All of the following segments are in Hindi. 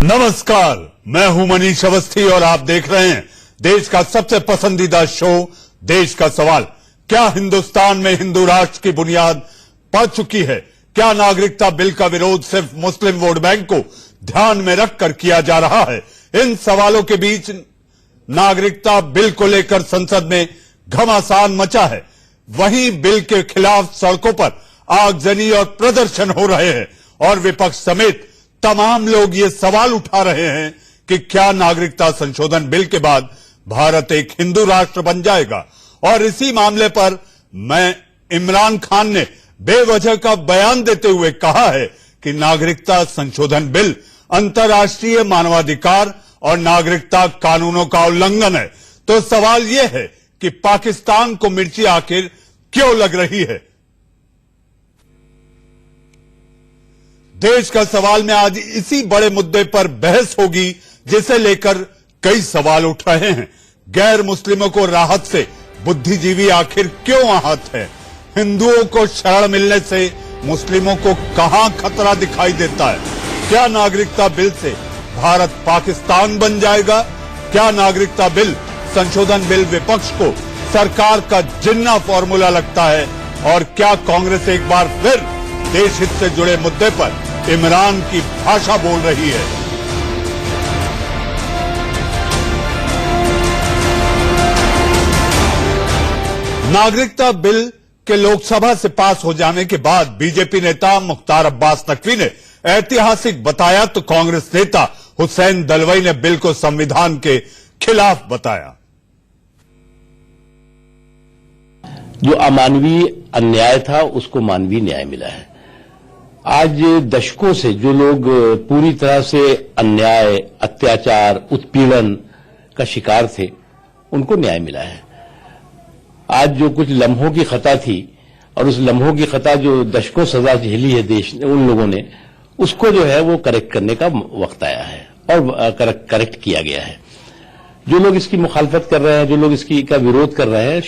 नमस्कार, मैं हूं मनीष अवस्थी और आप देख रहे हैं देश का सबसे पसंदीदा शो देश का सवाल। क्या हिंदुस्तान में हिंदू राष्ट्र की बुनियाद पड़ चुकी है? क्या नागरिकता बिल का विरोध सिर्फ मुस्लिम वोट बैंक को ध्यान में रखकर किया जा रहा है? इन सवालों के बीच नागरिकता बिल को लेकर संसद में घमासान मचा है। वहीं बिल के खिलाफ सड़कों पर आगजनी और प्रदर्शन हो रहे हैं और विपक्ष समेत तमाम लोग ये सवाल उठा रहे हैं कि क्या नागरिकता संशोधन बिल के बाद भारत एक हिंदू राष्ट्र बन जाएगा। और इसी मामले पर इमरान खान ने बेवजह का बयान देते हुए कहा है कि नागरिकता संशोधन बिल अंतर्राष्ट्रीय मानवाधिकार और नागरिकता कानूनों का उल्लंघन है। तो सवाल यह है कि पाकिस्तान को मिर्ची आखिर क्यों लग रही है? देश का सवाल में आज इसी बड़े मुद्दे पर बहस होगी जिसे लेकर कई सवाल उठ रहे हैं। गैर मुस्लिमों को राहत से बुद्धिजीवी आखिर क्यों आहत है? हिंदुओं को शरण मिलने से मुस्लिमों को कहां खतरा दिखाई देता है? क्या नागरिकता बिल से भारत पाकिस्तान बन जाएगा? क्या नागरिकता बिल संशोधन बिल विपक्ष को सरकार का जिन्ना फॉर्मूला लगता है? और क्या कांग्रेस एक बार फिर देश हित से जुड़े मुद्दे पर इमरान की भाषा बोल रही है? नागरिकता बिल के लोकसभा से पास हो जाने के बाद बीजेपी नेता मुख्तार अब्बास नकवी ने ऐतिहासिक बताया तो कांग्रेस नेता हुसैन दलवाई ने बिल को संविधान के खिलाफ बताया। जो अमानवीय अन्याय था उसको मानवीय न्याय मिला है। आज दशकों से जो लोग पूरी तरह से अन्याय, अत्याचार, उत्पीड़न का शिकार थे उनको न्याय मिला है। आज जो कुछ लम्हों की खता थी और उस लम्हों की खता जो दशकों सजा झेली है देश ने, उन लोगों ने उसको जो है वो करेक्ट करने का वक्त आया है और करेक्ट किया गया है। जो लोग इसकी मुखालफत कर रहे हैं, जो लोग इसकी का विरोध कर रहे हैं,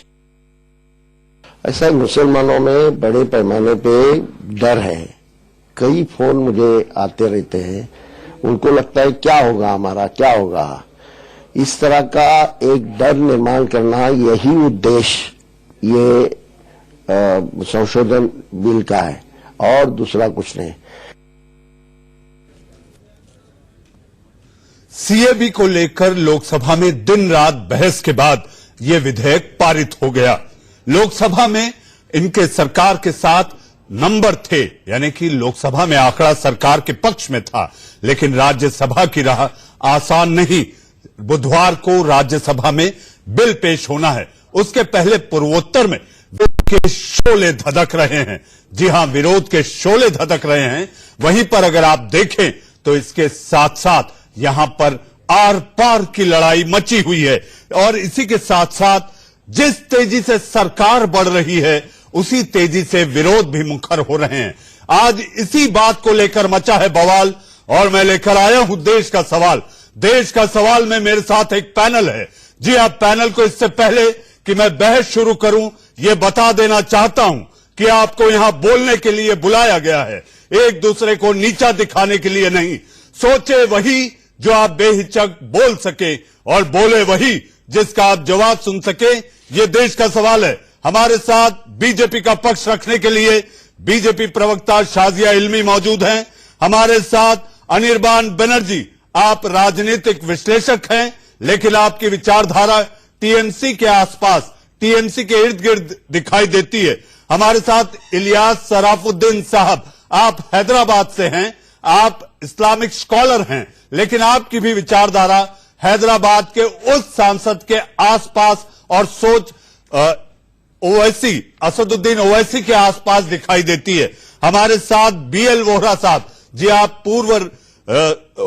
ऐसा मुसलमानों में बड़े पैमाने पे डर है। कई फोन मुझे आते रहते हैं, उनको लगता है क्या होगा हमारा, क्या होगा। इस तरह का एक डर निर्माण करना, यही उद्देश्य ये संशोधन बिल का है और दूसरा कुछ नहीं। सीएबी को लेकर लोकसभा में दिन रात बहस के बाद यह विधेयक पारित हो गया। लोकसभा में इनके सरकार के साथ नंबर थे, यानी कि लोकसभा में आंकड़ा सरकार के पक्ष में था, लेकिन राज्यसभा की राह आसान नहीं। बुधवार को राज्यसभा में बिल पेश होना है। उसके पहले पूर्वोत्तर में विरोध के शोले धधक रहे हैं। जी हां, विरोध के शोले धधक रहे हैं। वहीं पर अगर आप देखें तो इसके साथ साथ यहां पर आर पार की लड़ाई मची हुई है। और इसी के साथ साथ जिस तेजी से सरकार बढ़ रही है उसी तेजी से विरोध भी मुखर हो रहे हैं। आज इसी बात को लेकर मचा है बवाल और मैं लेकर आया हूं देश का सवाल। देश का सवाल में मेरे साथ एक पैनल है। जी हां, पैनल को इससे पहले कि मैं बहस शुरू करूं यह बता देना चाहता हूं कि आपको यहां बोलने के लिए बुलाया गया है, एक दूसरे को नीचा दिखाने के लिए नहीं। सोचे वही जो आप बेहिचक बोल सके और बोले वही जिसका आप जवाब सुन सके। ये देश का सवाल है। हमारे साथ बीजेपी का पक्ष रखने के लिए बीजेपी प्रवक्ता शाजिया इल्मी मौजूद हैं। हमारे साथ अनिर्बान बनर्जी, आप राजनीतिक विश्लेषक हैं, लेकिन आपकी विचारधारा टीएमसी के आसपास, टीएमसी के इर्द गिर्द दिखाई देती है। हमारे साथ इलियास सराफुद्दीन साहब, आप हैदराबाद से हैं, आप इस्लामिक स्कॉलर हैं, लेकिन आपकी भी विचारधारा हैदराबाद के उस सांसद के आसपास और सोच ओवैसी, असदुद्दीन ओवैसी के आसपास दिखाई देती है। हमारे साथ बीएल वोहरा साहब, जी आप पूर्व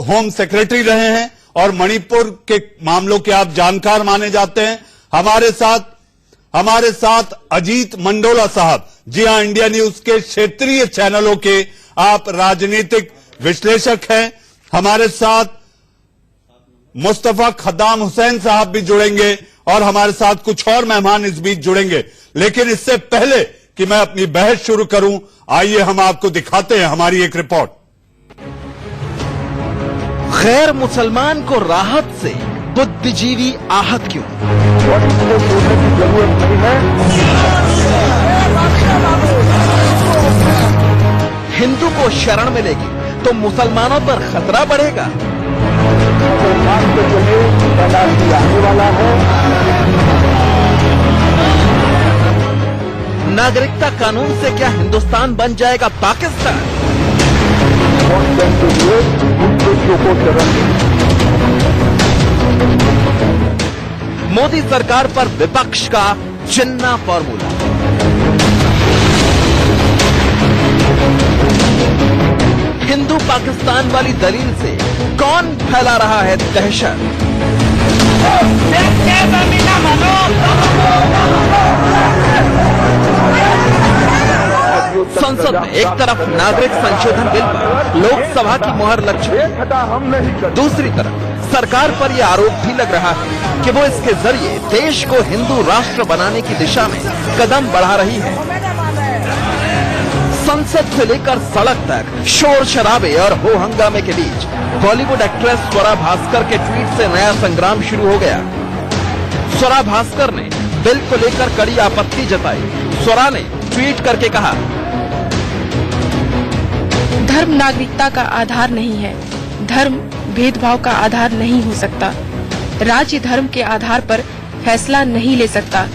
होम सेक्रेटरी रहे हैं और मणिपुर के मामलों के आप जानकार माने जाते हैं। हमारे साथ अजीत मंडोला साहब, जी हां, इंडिया न्यूज के क्षेत्रीय चैनलों के आप राजनीतिक विश्लेषक हैं। हमारे साथ मुस्तफा खद्दाम हुसैन साहब भी जुड़ेंगे और हमारे साथ कुछ और मेहमान इस बीच जुड़ेंगे। लेकिन इससे पहले कि मैं अपनी बहस शुरू करूं, आइए हम आपको दिखाते हैं हमारी एक रिपोर्ट। गैर मुसलमान को राहत से बुद्धिजीवी आहत क्यों? और इसको बोलने की जरूरत नहीं है। हिंदू को शरण मिलेगी तो मुसलमानों पर खतरा बढ़ेगा। मुसलमान के लिए एनआरसी आने वाला है। नागरिकता कानून से क्या हिंदुस्तान बन जाएगा पाकिस्तान? वोट बैंक के लिए उद्देश्यों को शरण देगी। मोदी सरकार पर विपक्ष का चिन्ना फॉर्मूला। हिंदू पाकिस्तान वाली दलील से कौन फैला रहा है दहशत? संसद में एक तरफ नागरिक संशोधन बिल पर लोकसभा की मुहर लग चुकी, दूसरी तरफ सरकार पर यह आरोप भी लग रहा है कि वो इसके जरिए देश को हिंदू राष्ट्र बनाने की दिशा में कदम बढ़ा रही है। संसद से लेकर सड़क तक शोर शराबे और हो हंगामे के बीच बॉलीवुड एक्ट्रेस स्वरा भास्कर के ट्वीट से नया संग्राम शुरू हो गया। स्वरा भास्कर ने बिल को लेकर कड़ी आपत्ति जताई। स्वरा ने ट्वीट करके कहा, धर्म नागरिकता का आधार नहीं है। धर्म भेदभाव का आधार नहीं हो सकता। राज्य धर्म के आधार पर फैसला नहीं ले सकता।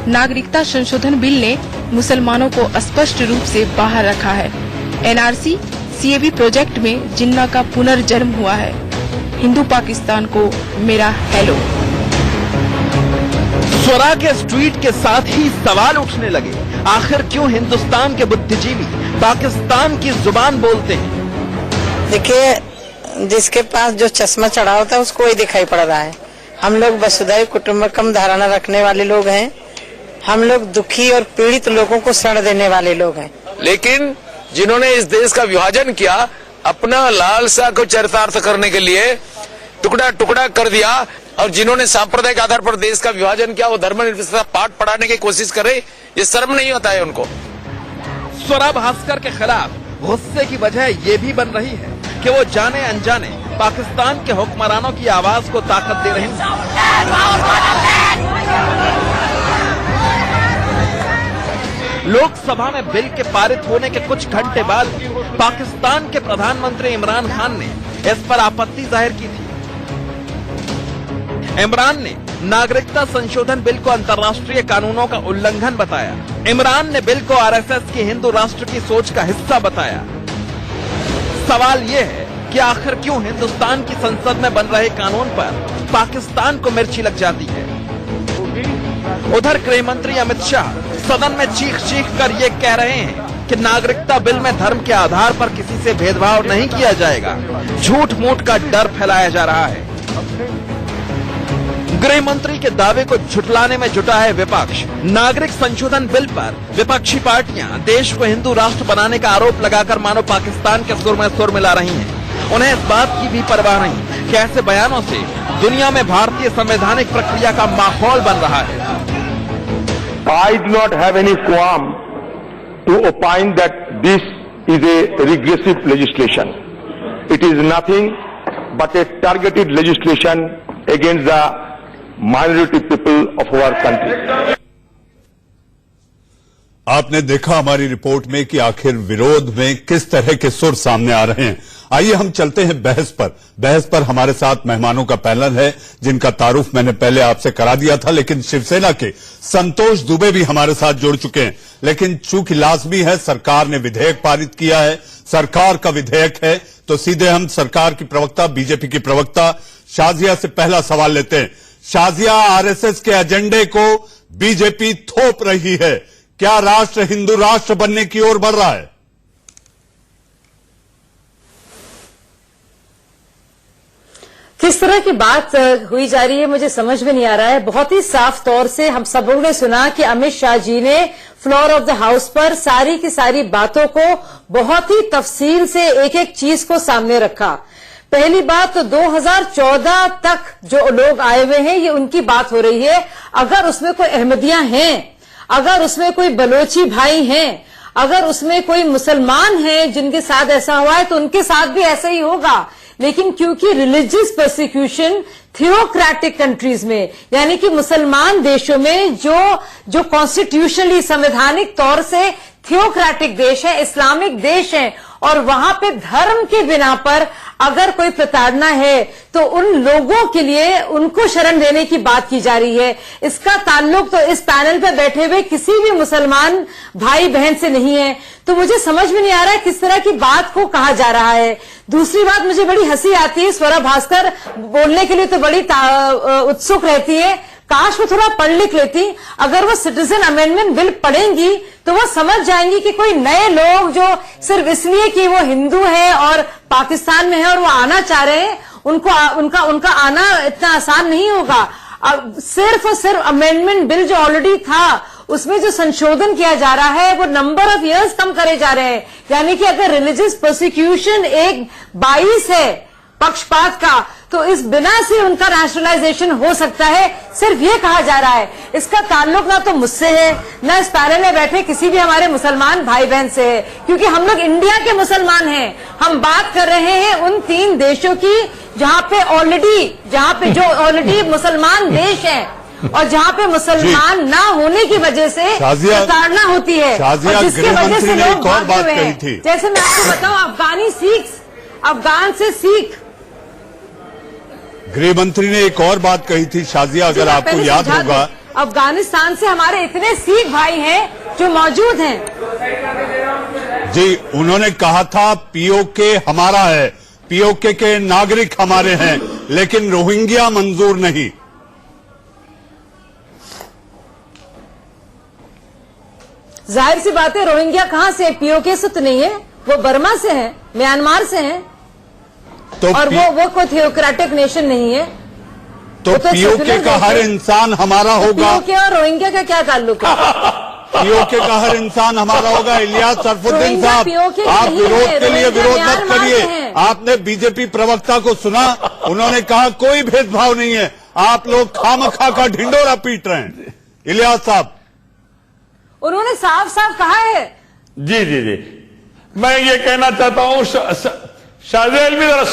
नागरिकता संशोधन बिल ने मुसलमानों को स्पष्ट रूप से बाहर रखा है। एनआरसी सीएबी प्रोजेक्ट में जिन्ना का पुनर्जन्म हुआ है। हिंदू पाकिस्तान को मेरा हेलो। स्वरा के इस ट्वीट के साथ ही सवाल उठने लगे, आखिर क्यों हिंदुस्तान के बुद्धिजीवी पाकिस्तान की जुबान बोलते हैं? देखिए, जिसके पास जो चश्मा चढ़ा होता है उसको ही दिखाई पड़ रहा है। हम लोग वसुधैव कुटुंबकम धारणा रखने वाले लोग हैं। हम लोग दुखी और पीड़ित लोगों को शरण देने वाले लोग हैं। लेकिन जिन्होंने इस देश का विभाजन किया, अपना लालसा को चरितार्थ करने के लिए टुकड़ा टुकड़ा कर दिया, और जिन्होंने सांप्रदायिक आधार पर देश का विभाजन किया, वो धर्मनिरपेक्षता पाठ पढ़ाने की कोशिश करे, ये शर्म नहीं होता है उनको? स्वरा भास्कर के खिलाफ गुस्से की वजह ये भी बन रही है कि वो जाने अनजाने पाकिस्तान के हुक्मरानों की आवाज को ताकत दे रही हैं। लोकसभा में बिल के पारित होने के कुछ घंटे बाद पाकिस्तान के प्रधानमंत्री इमरान खान ने इस पर आपत्ति जाहिर की थी। इमरान ने नागरिकता संशोधन बिल को अंतर्राष्ट्रीय कानूनों का उल्लंघन बताया। इमरान ने बिल को आरएसएस की हिंदू राष्ट्र की सोच का हिस्सा बताया। सवाल ये है कि आखिर क्यों हिंदुस्तान की संसद में बन रहे कानून पर पाकिस्तान को मिर्ची लग जाती है? उधर गृह मंत्री अमित शाह सदन में चीख चीख कर ये कह रहे हैं कि नागरिकता बिल में धर्म के आधार पर किसी से भेदभाव नहीं किया जाएगा। झूठ मूठ का डर फैलाया जा रहा है। गृह मंत्री के दावे को झुटलाने में जुटा है विपक्ष। नागरिक संशोधन बिल पर विपक्षी पार्टियां देश को हिंदू राष्ट्र बनाने का आरोप लगाकर मानो पाकिस्तान के सुर में सुर मिला रही हैं। उन्हें इस बात की भी परवाह नहीं कि ऐसे बयानों से दुनिया में भारतीय संवैधानिक प्रक्रिया का माहौल बन रहा है। I do not have any qualm to opine that this is a regressive legislation. It is nothing but a targeted legislation against the minority people of our country. आपने देखा हमारी रिपोर्ट में कि आखिर विरोध में किस तरह के सुर सामने आ रहे हैं। आइए हम चलते हैं बहस पर। बहस पर हमारे साथ मेहमानों का पैनल है जिनका तारुफ मैंने पहले आपसे करा दिया था, लेकिन शिवसेना के संतोष दुबे भी हमारे साथ जुड़ चुके हैं। लेकिन चूंकि लाजमी है, सरकार ने विधेयक पारित किया है, सरकार का विधेयक है, तो सीधे हम सरकार की प्रवक्ता, बीजेपी की प्रवक्ता शाजिया से पहला सवाल लेते हैं। शाजिया, आरएसएस के एजेंडे को बीजेपी थोप रही है, क्या राष्ट्र हिंदू राष्ट्र बनने की ओर बढ़ रहा है? किस तरह की बात हुई जा रही है मुझे समझ में नहीं आ रहा है। बहुत ही साफ तौर से हम सब लोगों ने सुना कि अमित शाह जी ने फ्लोर ऑफ द हाउस पर सारी की सारी बातों को बहुत ही तफसील से एक एक चीज को सामने रखा। पहली बात तो 2014 तक जो लोग आए हुए हैं ये उनकी बात हो रही है। अगर उसमें कोई अहमदियां हैं, अगर उसमें कोई बलोची भाई हैं, अगर उसमें कोई मुसलमान हैं जिनके साथ ऐसा हुआ है तो उनके साथ भी ऐसा ही होगा। लेकिन क्योंकि रिलीजियस परसिक्यूशन थियोक्रेटिक कंट्रीज में, यानी कि मुसलमान देशों में जो कॉन्स्टिट्यूशनली संवैधानिक तौर से थियोक्रेटिक देश है, इस्लामिक देश है, और वहां पे धर्म के बिना पर अगर कोई प्रताड़ना है तो उन लोगों के लिए उनको शरण देने की बात की जा रही है। इसका ताल्लुक तो इस पैनल पे बैठे हुए किसी भी मुसलमान भाई बहन से नहीं है। तो मुझे समझ में नहीं आ रहा है किस तरह की बात को कहा जा रहा है। दूसरी बात, मुझे बड़ी हंसी आती है, स्वरा भास्कर बोलने के लिए तो बड़ी उत्सुक रहती है, काश वो थोड़ा पढ़ लिख लेती। अगर वो सिटीजन अमेंडमेंट बिल पढ़ेंगी तो वो समझ जाएंगी कि कोई नए लोग जो सिर्फ इसलिए कि वो हिंदू है और पाकिस्तान में है और वो आना चाह रहे हैं, उनका आना इतना आसान नहीं होगा। अब सिर्फ और सिर्फ अमेंडमेंट बिल जो ऑलरेडी था उसमें जो संशोधन किया जा रहा है वो नंबर ऑफ इयर्स कम करे जा रहे हैं। यानी कि अगर रिलीजियस प्रोसिक्यूशन एक 22 है पक्षपात का, तो इस बिना से उनका नेशनलाइजेशन हो सकता है, सिर्फ ये कहा जा रहा है। इसका ताल्लुक ना तो मुझसे है, ना इस पैनल में बैठे किसी भी हमारे मुसलमान भाई बहन से है, क्योंकि हम लोग इंडिया के मुसलमान हैं। हम बात कर रहे हैं उन 3 देशों की जहां पे ऑलरेडी मुसलमान देश है और जहां पे मुसलमान ना होने की वजह से प्रताड़ना होती है और जिसकी वजह से लोग भागते हुए हैं। जैसे मैं आपको बताऊं, अफगान से सिख। गृह मंत्री ने एक और बात कही थी शाजिया, अगर आपको याद होगा, अफगानिस्तान से हमारे इतने सिख भाई हैं जो मौजूद हैं। जी, उन्होंने कहा था पीओके हमारा है, पीओके के नागरिक हमारे हैं, लेकिन रोहिंग्या मंजूर नहीं। जाहिर सी बात है, रोहिंग्या कहां से? पीओके से तो नहीं है, वो बर्मा से है, म्यांमार से है, तो और वो कोई थियोक्रेटिक नेशन नहीं है। तो पीओके का हर इंसान हमारा होगा। पीओके और रोहिंग्या का क्या ताल्लुक है? पीओके का हर इंसान हमारा होगा। इलियास सरफुद्दीन साहब, आप विरोध के लिए विरोध मत करिए। आपने बीजेपी प्रवक्ता को सुना, उन्होंने कहा कोई भेदभाव नहीं है, आप लोग खामखा का ढिंडोरा पीट रहे हैं। इलियास साहब, उन्होंने साफ साफ कहा है। जी, मैं ये कहना चाहता हूं, शाजिया अलवी जरा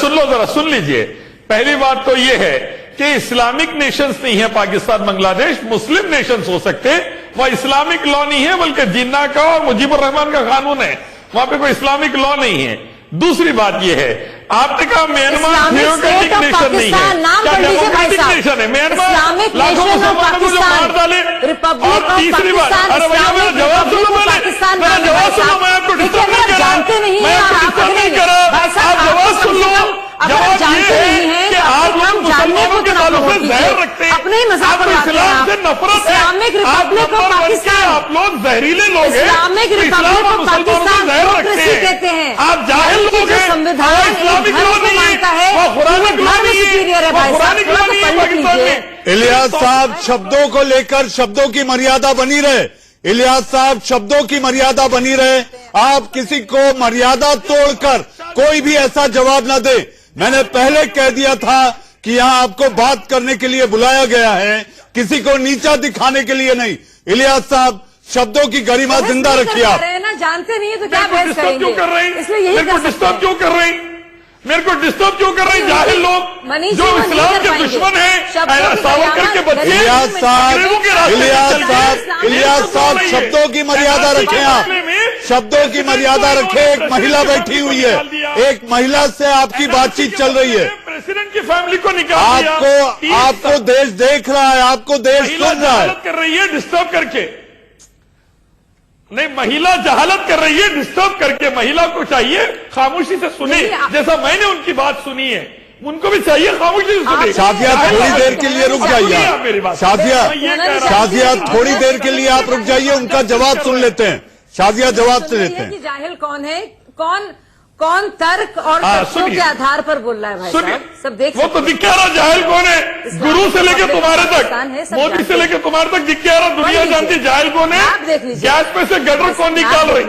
सुन लीजिए। पहली बात तो ये है कि इस्लामिक नेशंस नहीं है पाकिस्तान बांग्लादेश, मुस्लिम नेशंस हो सकते हैं। वह इस्लामिक लॉ नहीं है, बल्कि जिन्ना का और मुजीबुर रहमान का कानून है, वहां पे कोई इस्लामिक लॉ नहीं है। दूसरी बात यह है, आपने कहा म्यांमार थियोक्रेटिक नेशन नहीं है, क्या डेमोक्रेटिक नेशन है? म्यांमार लाखों मुसलमानों को जो मार डाले। और तीसरी बात, अरे भैया मेरा जवाब सुनो, मेरा जवाब सुनो, मैं आपको डिस्टर्ब नहीं कर रहा, मैं आपको डिस्टर्ब नहीं कर रहा, आप जवाब सुन लो। जवाब ये है कि आप लोग मुसलमानों के ताल्लुक से जहर रखते हैं, अपने मजाक आपको इस्लाम से नफरत है, आप लोग जहरीले लोग हैं, इस्लाम और मुसलमानों से जहर रखते हैं, आप जाहिल लोग हैं। संविधान इस्लामिक लॉ नहीं है, वो कुरानिक लॉ नहीं है, वो कुरानिक लॉ नहीं है पाकिस्तान में। इलियास साहब, शब्दों को लेकर शब्दों की मर्यादा बनी रहे। इलियास साहब, शब्दों की मर्यादा बनी रहे। आप किसी को मर्यादा तोड़कर कोई भी ऐसा जवाब न दे। मैंने पहले कह दिया था कि यहां आपको बात करने के लिए बुलाया गया है, किसी को नीचा दिखाने के लिए नहीं। इलियास साहब, शब्दों की गरिमा जिंदा रखिए। आप जानते नहीं है तो क्या बहस करेंगे? क्यों कर रहे हैं? इसलिए यही मेरे को डिस्टर्ब क्यों कर रहे हैं? मेरे को डिस्टर्ब क्यों कर रहे हैं जाहिल लोग जो इस्लाम के दुश्मन हैं, सावरकर के बच्चे। इलियास साहब, शब्दों की मर्यादा रखें। आप शब्दों की मर्यादा रखें। एक महिला बैठी हुई है, एक महिला से आपकी बातचीत चल रही है। प्रेसिडेंट की फैमिली को निकाल दिया। आपको देश देख रहा है, आपको देश सुन रहा है। कर रही है डिस्टर्ब करके, नहीं, महिला जहालत कर रही है डिस्टर्ब करके। महिला को चाहिए खामोशी से सुने, जैसा मैंने उनकी बात सुनी है, उनको भी चाहिए खामोशी से सुने। शाजिया, थोड़ी देर के लिए रुक जाइए। शाजिया, थोड़ी देर के लिए आप रुक जाइए, उनका जवाब सुन लेते हैं। शाजिया, जवाब से लेते हैं। जाहिल कौन है, कौन तर्क और तथ्यों के आधार पर बोल रहा है? भाई साहब, सब देख, वो तो दिखा रहा जाहिल कौन है, गुरु से लेकर तुम्हारे तक, मोदी से लेकर तुम्हारे तक दिखा रहा, दुनिया जानती जाहिल कौन है। आप देख लीजिए, गैस में से गटर कौन निकाल रही,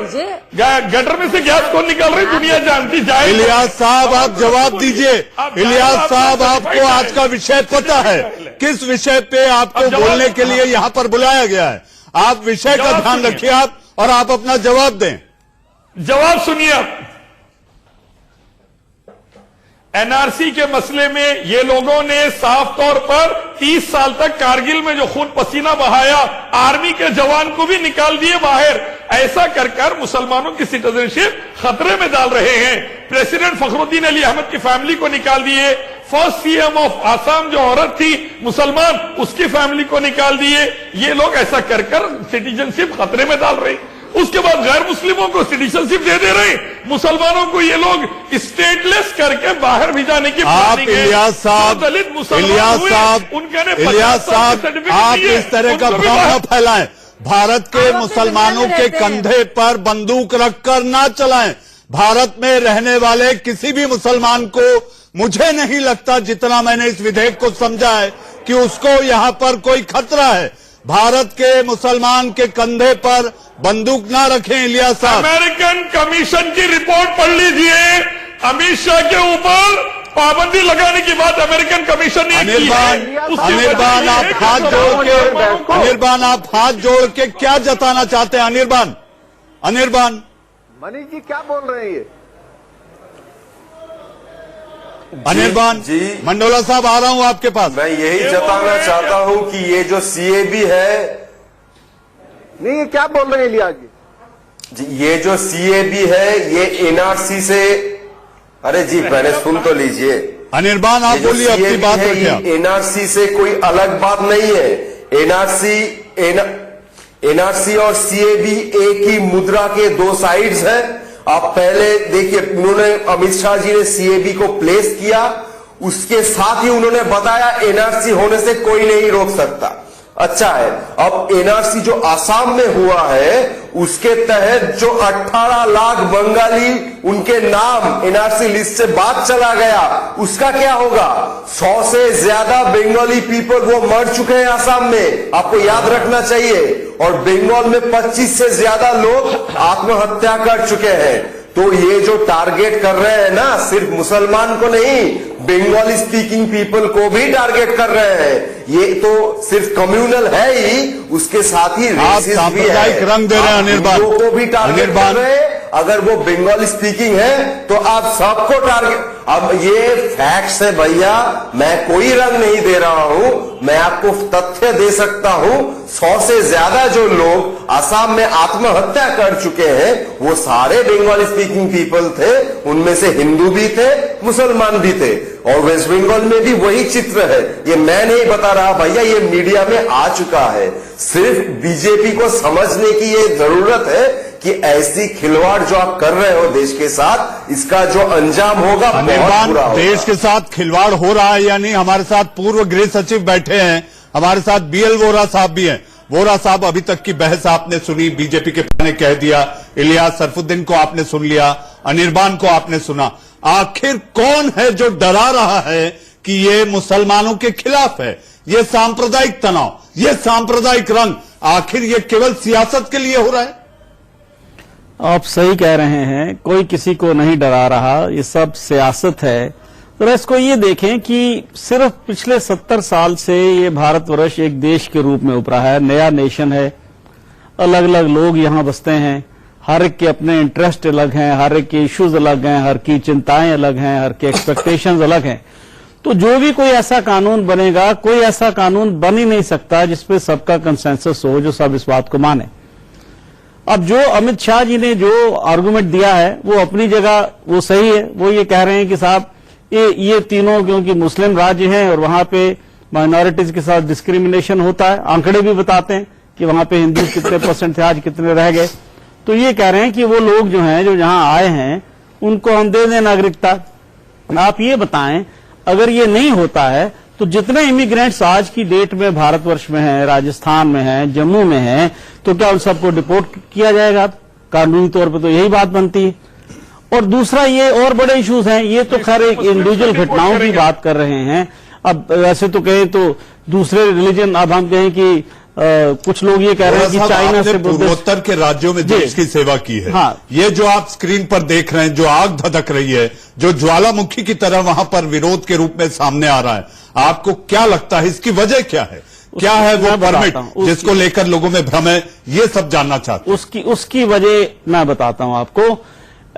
गटर में से गैस कौन निकाल रही, दुनिया जानती जाहिल। इलियास साहब, आप जवाब दीजिए। इलियास साहब, आपको आज का विषय पता है, किस विषय पे आपको बोलने के लिए यहाँ पर बुलाया गया है? आप विषय का ध्यान रखिए आप, और आप अपना जवाब दें। जवाब सुनिए आप। एनआरसी के मसले में ये लोगों ने साफ तौर पर 30 साल तक कारगिल में जो खून पसीना बहाया, आर्मी के जवान को भी निकाल दिए बाहर। ऐसा कर मुसलमानों की सिटीजनशिप खतरे में डाल रहे हैं। प्रेसिडेंट फखरुद्दीन अली अहमद की फैमिली को निकाल दिए। फर्स्ट सीएम ऑफ आसाम जो औरत थी मुसलमान, उसकी फैमिली को निकाल दिए। ये लोग ऐसा कर सिटीजनशिप खतरे में डाल रहे हैं। उसके बाद गैर मुस्लिमों को सिटीजनशिप दे रहे, मुसलमानों को ये लोग स्टेटलेस करके बाहर भिजाने की आप इलियास साहब, आप इस तरह का भ्रम न फैलाएं। भारत के मुसलमानों के कंधे पर बंदूक रखकर ना चलाएं। भारत में रहने वाले किसी भी मुसलमान को मुझे नहीं लगता, जितना मैंने इस विधेयक को समझा है, कि उसको यहां पर कोई खतरा है। भारत के मुसलमान के कंधे पर बंदूक ना रखें। इलियास साहब, अमेरिकन कमीशन की रिपोर्ट पढ़ लीजिए। अमित शाह के ऊपर पाबंदी लगाने की बात अमेरिकन कमीशन ने की है। अनिर्बान, आप हाथ जोड़ के क्या जताना चाहते हैं? अनिर्बान मनीष जी क्या बोल रहे हैं ये? अनिर्बान जी, मंडोला साहब आ रहा हूं आपके पास। मैं यही जताना चाहता हूं कि ये जो सीएबी है, नहीं ये क्या बोल रहे हैं इलियास जी? ये जो सीएबी है ये एनआरसी से, अरे जी पहले सुन तो लीजिए। अनिर्बान आप बोलिए अपनी बात रखिए। एनआरसी से कोई अलग बात नहीं है। एनआरसी और सीएबी एक ही मुद्रा के दो साइड्स हैं। आप पहले देखिए, उन्होंने अमित शाह जी ने सीएबी को प्लेस किया, उसके साथ ही उन्होंने बताया एनआरसी होने से कोई नहीं रोक सकता। अच्छा है, अब एनआरसी जो आसाम में हुआ है उसके तहत जो 18 लाख बंगाली उनके नाम एनआरसी लिस्ट से बाद चला गया, उसका क्या होगा? 100 से ज्यादा बंगाली पीपल वो मर चुके हैं आसाम में, आपको याद रखना चाहिए। और बंगाल में 25 से ज्यादा लोग आत्महत्या कर चुके हैं। तो ये जो टारगेट कर रहे हैं ना, सिर्फ मुसलमान को नहीं, बंगाली स्पीकिंग पीपल को भी टारगेट कर रहे हैं। ये तो सिर्फ कम्युनल है ही, उसके साथ ही रेसिस्ट भी है। रंग दे रहे हैं अनिर्बान को भी टारगेट कर रहे हैं। अगर वो बंगाली स्पीकिंग है तो आप सबको टारगेट। अब ये फैक्ट्स है भैया, मैं कोई रंग नहीं दे रहा हूं, मैं आपको तथ्य दे सकता हूं। 100 से ज्यादा जो लोग आसाम में आत्महत्या कर चुके हैं वो सारे बंगाली स्पीकिंग पीपल थे। उनमें से हिंदू भी थे, मुसलमान भी थे। और वेस्ट बंगाल में भी वही चित्र है। ये मैं नहीं बता रहा भैया, ये मीडिया में आ चुका है। सिर्फ बीजेपी को समझने की ये जरूरत है कि ऐसी खिलवाड़ जो आप कर रहे हो देश के साथ, इसका जो अंजाम होगा बहुत बुरा होगा। देश के साथ खिलवाड़ हो रहा है या नहीं? हमारे साथ पूर्व गृह सचिव बैठे हैं, हमारे साथ बीएल वोरा साहब भी हैं। वोरा साहब, अभी तक की बहस आपने सुनी, बीजेपी के ने कह दिया, इलियास सरफुद्दीन को आपने सुन लिया, अनिर्बान को आपने सुना। आखिर कौन है जो डरा रहा है कि ये मुसलमानों के खिलाफ है? ये सांप्रदायिक तनाव, ये सांप्रदायिक रंग, आखिर ये केवल सियासत के लिए हो रहा है? आप सही कह रहे हैं, कोई किसी को नहीं डरा रहा, ये सब सियासत है। तो इसको ये देखें कि सिर्फ पिछले 70 साल से ये भारतवर्ष एक देश के रूप में उभरा है, नया नेशन है। अलग अलग लोग यहाँ बसते हैं, हर एक के अपने इंटरेस्ट अलग हैं, हर एक के इश्यूज अलग हैं, हर की चिंताएं अलग हैं, हर के एक्सपेक्टेशंस अलग हैं। तो जो भी कोई ऐसा कानून बनेगा, कोई ऐसा कानून बन ही नहीं सकता जिसपे सबका कंसेंसस हो, जो सब इस बात को माने। अब जो अमित शाह जी ने जो आर्गुमेंट दिया है वो अपनी जगह वो सही है। वो ये कह रहे हैं कि साहब ये तीनों क्योंकि मुस्लिम राज्य हैं और वहां पे माइनॉरिटीज के साथ डिस्क्रिमिनेशन होता है, आंकड़े भी बताते हैं कि वहां पे हिंदू कितने परसेंट थे, आज कितने रह गए। तो ये कह रहे हैं कि वो लोग जो हैं, जो यहां आए हैं, उनको हम दे दें नागरिकता। आप ये बताएं, अगर ये नहीं होता है तो जितने इमिग्रेंट्स आज की डेट में भारतवर्ष में हैं, राजस्थान में हैं, जम्मू में हैं, तो क्या उन सबको डिपोर्ट किया जाएगा? कानूनी तौर पे तो यही बात बनती है। और दूसरा, ये और बड़े इश्यूज हैं। ये तो खैर एक इंडिविजुअल घटनाओं की बात कर रहे हैं। अब वैसे तो कहें तो दूसरे रिलीजन, अब हम कहें कि कुछ लोग ये कह रहे हैं कि चाइना से पूर्वोत्तर के राज्यों में देश की सेवा की है। हाँ। ये जो आप स्क्रीन पर देख रहे हैं, जो आग धधक रही है, जो ज्वालामुखी की तरह वहां पर विरोध के रूप में सामने आ रहा है, आपको क्या लगता है इसकी वजह क्या है? क्या है वो परमिट जिसको लेकर लोगों में भ्रम है? ये सब जानना चाहते हैं। उसकी वजह मैं बताता हूं आपको।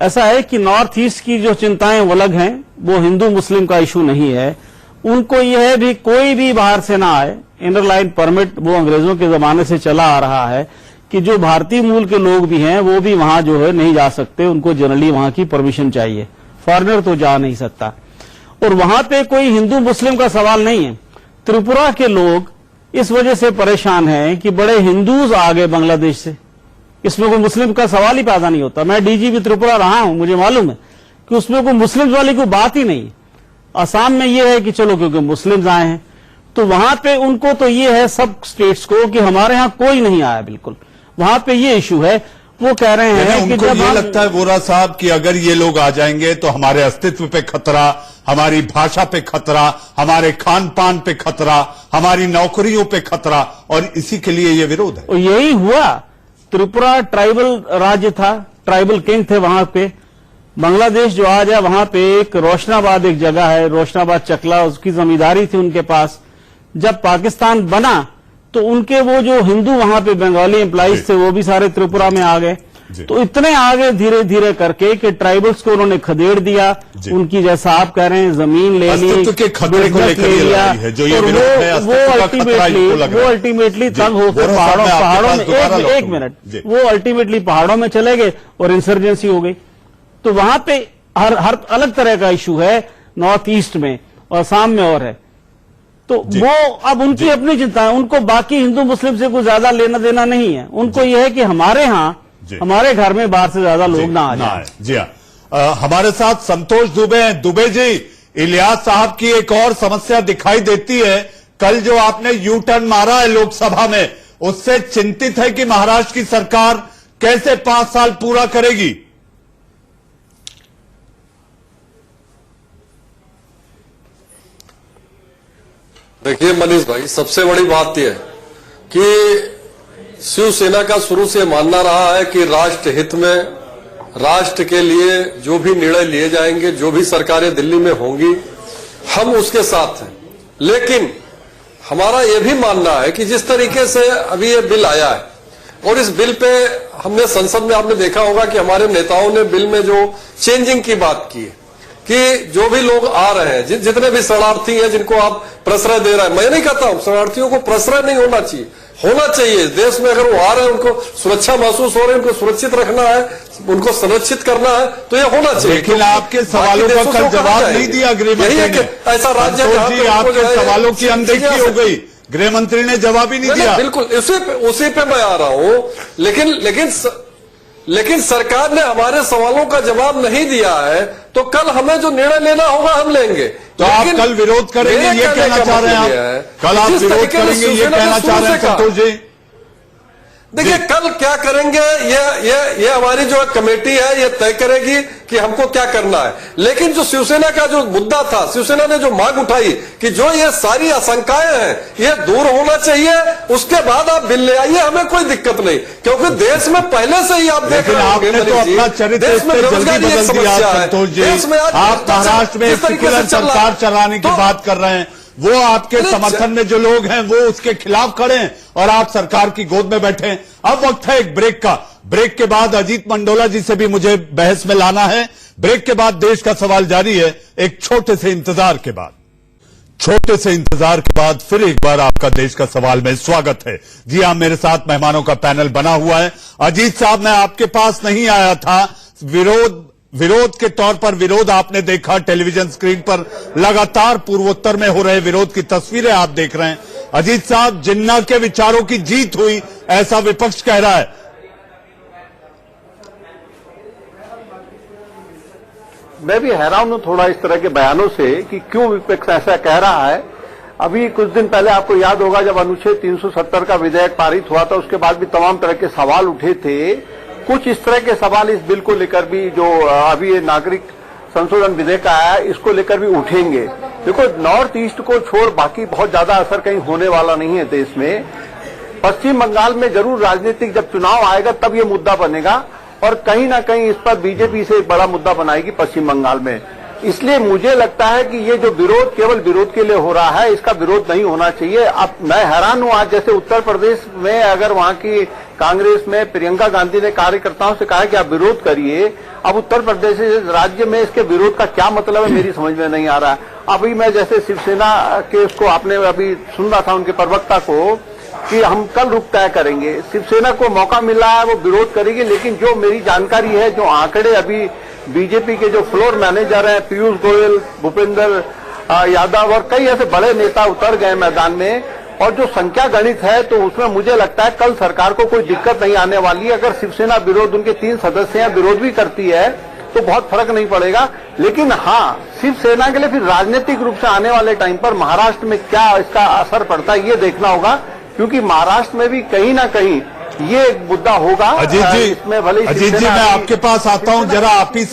ऐसा है कि नॉर्थ ईस्ट की जो चिंताएं वो अलग हैं, वो हिंदू मुस्लिम का इशू नहीं है। उनको यह है भी कोई भी बाहर से ना आए, इनर लाइन परमिट वो अंग्रेजों के जमाने से चला आ रहा है कि जो भारतीय मूल के लोग भी हैं वो भी वहां जो है नहीं जा सकते, उनको जनरली वहां की परमिशन चाहिए, फॉरेनर तो जा नहीं सकता। और वहां पे कोई हिंदू मुस्लिम का सवाल नहीं है। त्रिपुरा के लोग इस वजह से परेशान हैं कि बड़े हिंदूज आ गए बांग्लादेश से, इसमें कोई मुस्लिम का सवाल ही पैदा नहीं होता। मैं डीजीपी त्रिपुरा रहा हूं, मुझे मालूम है कि उसमें कोई मुस्लिम वाली कोई बात ही नहीं है। असम में यह है कि चलो क्योंकि मुस्लिम आए हैं, तो वहां पे उनको तो ये है सब स्टेट्स को कि हमारे यहां कोई नहीं आया, बिल्कुल वहां पे ये इशू है। वो कह रहे हैं कि उनको ये लगता है वोरा साहब कि अगर ये लोग आ जाएंगे तो हमारे अस्तित्व पे खतरा, हमारी भाषा पे खतरा, हमारे खान पान पे खतरा, हमारी नौकरियों पे खतरा, और इसी के लिए ये विरोध है। और यही हुआ। त्रिपुरा ट्राइबल राज्य था, ट्राइबल किंग थे वहां पे। बांग्लादेश जो आज है वहां पे एक रोशनाबाद एक जगह है, रोशनाबाद चकला, उसकी जमींदारी थी उनके पास। जब पाकिस्तान बना तो उनके वो जो हिंदू वहां पे बंगाली एम्प्लॉइज थे वो भी सारे त्रिपुरा में आ गए। तो इतने आगे धीरे धीरे करके कि ट्राइबल्स को उन्होंने खदेड़ दिया, उनकी जैसा आप कह रहे हैं जमीन ले ली, ले लिया, वो अल्टीमेटली तंग होकर पहाड़ों में एक मिनट वो अल्टीमेटली पहाड़ों में चले गए और इंसर्जेंसी हो गई। तो वहां पे हर अलग तरह का इशू है नॉर्थ ईस्ट में, और असम में और है। तो वो अब उनकी अपनी चिंता है, उनको बाकी हिंदू मुस्लिम से कुछ ज्यादा लेना देना नहीं है। उनको यह है कि हमारे यहाँ हमारे घर में बाहर से ज्यादा लोग ना आ जाए। जी हाँ, हमारे साथ संतोष दुबे हैं। दुबे जी, इलियास साहब की एक और समस्या दिखाई देती है, कल जो आपने यू टर्न मारा है लोकसभा में, उससे चिंतित है कि महाराष्ट्र की सरकार कैसे 5 साल पूरा करेगी। देखिए मनीष भाई, सबसे बड़ी बात यह है कि शिवसेना का शुरू से मानना रहा है कि राष्ट्र हित में, राष्ट्र के लिए जो भी निर्णय लिए जाएंगे, जो भी सरकारें दिल्ली में होंगी, हम उसके साथ हैं। लेकिन हमारा यह भी मानना है कि जिस तरीके से अभी ये बिल आया है, और इस बिल पे हमने संसद में आपने देखा होगा कि हमारे नेताओं ने बिल में जो चेंजिंग की बात की है कि जो भी लोग आ रहे हैं, जितने भी शरणार्थी हैं जिनको आप प्रश्रय दे रहे हैं, मैं नहीं कहता हूं शरणार्थियों को प्रश्रय नहीं होना चाहिए, होना चाहिए। देश में अगर वो आ रहे हैं, उनको सुरक्षा महसूस हो रही है, उनको सुरक्षित रखना है, उनको संरक्षित करना है, तो ये होना चाहिए। लेकिन आपके सवालों का कल जवाब नहीं दिया गृहमंत्री ने। ऐसा राज्य आपके सवालों की अनदेखी हो गई, गृहमंत्री ने जवाब ही नहीं दिया। बिल्कुल उसी पे मैं आ रहा हूं। लेकिन सरकार ने हमारे सवालों का जवाब नहीं दिया है, तो कल हमें जो निर्णय लेना होगा हम लेंगे। तो आप कल विरोध करेंगे ये कहना चाह रहे हैं आप? कल आप विरोध करेंगे ये कहना चाह रहे हैं संतोष जी? देखिए कल क्या करेंगे ये हमारी जो कमेटी है ये तय करेगी कि हमको क्या करना है। लेकिन जो शिवसेना का जो मुद्दा था, शिवसेना ने जो मांग उठाई कि जो ये सारी आशंकाएं हैं ये दूर होना चाहिए, उसके बाद आप बिल ले आइए, हमें कोई दिक्कत नहीं, क्योंकि देश में पहले से ही आप देख रहे हैं तो अपना चरित्र देश में बेरोजगारी एक समस्या है। देश में आप महाराष्ट्र में सेक्युलर सरकार चलाने की बात कर रहे हैं, वो आपके समर्थन में जो लोग हैं वो उसके खिलाफ खड़े हैं और आप सरकार की गोद में बैठे हैं। अब वक्त है एक ब्रेक का। ब्रेक के बाद अजीत मंडोला जी से भी मुझे बहस में लाना है। ब्रेक के बाद देश का सवाल जारी है, एक छोटे से इंतजार के बाद। छोटे से इंतजार के बाद फिर एक बार आपका देश का सवाल में स्वागत है। जी हाँ, मेरे साथ मेहमानों का पैनल बना हुआ है। अजीत साहब, मैं आपके पास नहीं आया था, विरोध के तौर पर विरोध आपने देखा टेलीविजन स्क्रीन पर, लगातार पूर्वोत्तर में हो रहे विरोध की तस्वीरें आप देख रहे हैं। अजीत साहब, जिन्ना के विचारों की जीत हुई ऐसा विपक्ष कह रहा है। मैं भी हैरान हूं थोड़ा इस तरह के बयानों से कि क्यों विपक्ष ऐसा कह रहा है। अभी कुछ दिन पहले आपको याद होगा जब अनुच्छेद 370 का विधेयक पारित हुआ था, उसके बाद भी तमाम तरह के सवाल उठे थे। कुछ इस तरह के सवाल इस बिल को लेकर भी, जो अभी ये नागरिक संशोधन विधेयक आया है, इसको लेकर भी उठेंगे। देखो, नॉर्थ ईस्ट को छोड़ बाकी बहुत ज्यादा असर कहीं होने वाला नहीं है देश में। पश्चिम बंगाल में जरूर राजनीतिक जब चुनाव आएगा तब ये मुद्दा बनेगा, और कहीं ना कहीं इस पर बीजेपी से एक बड़ा मुद्दा बनाएगी पश्चिम बंगाल में। इसलिए मुझे लगता है कि ये जो विरोध केवल विरोध के लिए हो रहा है, इसका विरोध नहीं होना चाहिए। अब मैं हैरान हूं, आज जैसे उत्तर प्रदेश में अगर वहां की कांग्रेस में प्रियंका गांधी ने कार्यकर्ताओं से कहा कि आप विरोध करिए। अब उत्तर प्रदेश राज्य में इसके विरोध का क्या मतलब है मेरी समझ में नहीं आ रहा। अभी मैं जैसे शिवसेना के उसको आपने अभी सुन रहा था उनके प्रवक्ता को कि हम कल रुख तय करेंगे, शिवसेना को मौका मिला है वो विरोध करेगी। लेकिन जो मेरी जानकारी है, जो आंकड़े अभी बीजेपी के जो फ्लोर मैनेजर हैं पीयूष गोयल, भूपेंद्र यादव और कई ऐसे बड़े नेता उतर गए मैदान में, और जो संख्या गणित है तो उसमें मुझे लगता है कल सरकार को कोई दिक्कत नहीं आने वाली है। अगर शिवसेना विरोध, उनके 3 सदस्य हैं, विरोध भी करती है तो बहुत फर्क नहीं पड़ेगा। लेकिन हाँ, शिवसेना के लिए फिर राजनीतिक रूप से आने वाले टाइम पर महाराष्ट्र में क्या इसका असर पड़ता है ये देखना होगा, क्योंकि महाराष्ट्र में भी कहीं ना कहीं ये एक मुद्दा होगा। अजीत जी मैं आपके पास आता हूं, जरा आप ही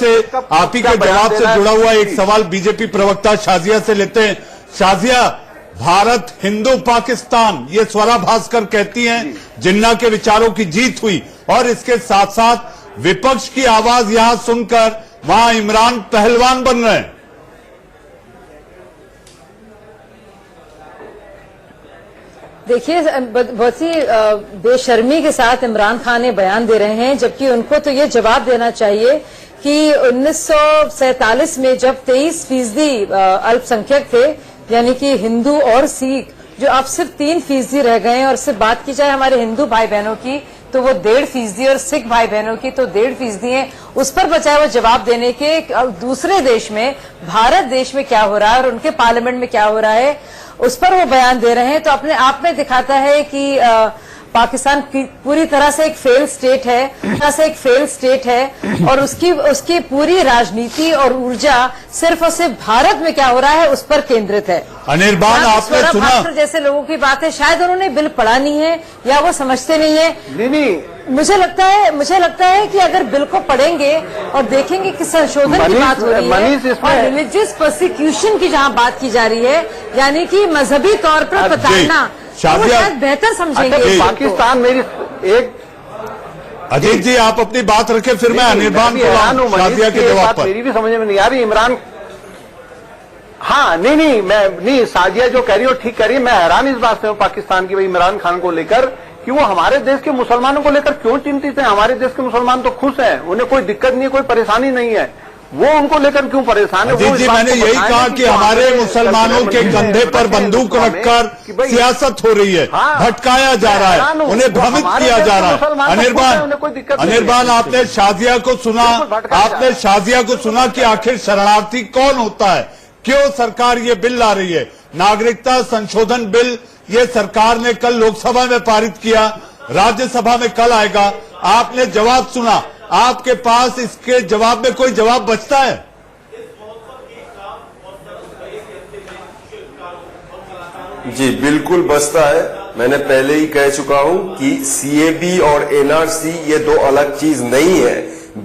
के जवाब से जुड़ा हुआ एक सवाल बीजेपी प्रवक्ता शाजिया से लेते हैं। शाजिया, भारत हिंदू पाकिस्तान ये स्वरा भास्कर कहती हैं, जिन्ना के विचारों की जीत हुई, और इसके साथ साथ विपक्ष की आवाज यहां सुनकर वहां इमरान पहलवान बन रहे हैं। देखिए, बहुत ही बेशर्मी के साथ इमरान खान ने बयान दे रहे हैं, जबकि उनको तो ये जवाब देना चाहिए कि 1947 में जब 23% अल्पसंख्यक थे, यानी कि हिंदू और सिख, जो अब सिर्फ 3% रह गए हैं, और सिर्फ बात की जाए हमारे हिंदू भाई बहनों की तो वो 1.5% और सिख भाई बहनों की तो 1.5% है। उस पर बचाए वो जवाब देने के दूसरे देश में, भारत देश में क्या हो रहा है और उनके पार्लियामेंट में क्या हो रहा है, उस पर वो बयान दे रहे हैं। तो अपने आप में दिखाता है कि पाकिस्तान पूरी तरह से एक फेल स्टेट है, और उसकी पूरी राजनीति और ऊर्जा सिर्फ और सिर्फ भारत में क्या हो रहा है उस पर केंद्रित है। अनिर्बान, आपने सुना जैसे लोगों की बात है, शायद उन्होंने बिल पढ़ा नहीं है या वो समझते नहीं है। नहीं, मुझे लगता है कि अगर बिल को पढ़ेंगे और देखेंगे कि संशोधन की बात हो रही है और रिलीजियस प्रोसिक्यूशन की जहां बात की जा रही है, यानी कि मजहबी तौर पर प्रताड़ना, तो वो शायद बेहतर समझेंगे। पाकिस्तान मेरी एक अजीत जी आप अपनी बात रखें, फिर मैं अनिर्बान को शाजिया के जवाब पर। मेरी भी समझ में नहीं आ रही इमरान। हाँ, नहीं, साजिया जो कह रही है ठीक कह रही है। मैं हैरान इस बात से हूँ पाकिस्तान की, भाई इमरान खान को लेकर कि वो हमारे देश के मुसलमानों को लेकर क्यों चिंतित हैं। हमारे देश के मुसलमान तो खुश हैं, उन्हें कोई दिक्कत नहीं है, कोई परेशानी नहीं है, वो उनको लेकर क्यों परेशान है। जी, मैंने यही कहा कि हमारे मुसलमानों के कंधे पर बंदूक रखकर सियासत हो रही है, भटकाया जा रहा है, उन्हें भ्रमित किया जा रहा है। अनिर्बान, आपने शाजिया को सुना कि आखिर शरणार्थी कौन होता है, क्यों सरकार ये बिल ला रही है, नागरिकता संशोधन बिल ये सरकार ने कल लोकसभा में पारित किया, राज्यसभा में कल आएगा। आपने जवाब सुना, आपके पास इसके जवाब में कोई जवाब बचता है? जी बिल्कुल बचता है। मैंने पहले ही कह चुका हूं कि सीएबी और एनआरसी ये दो अलग चीज नहीं है।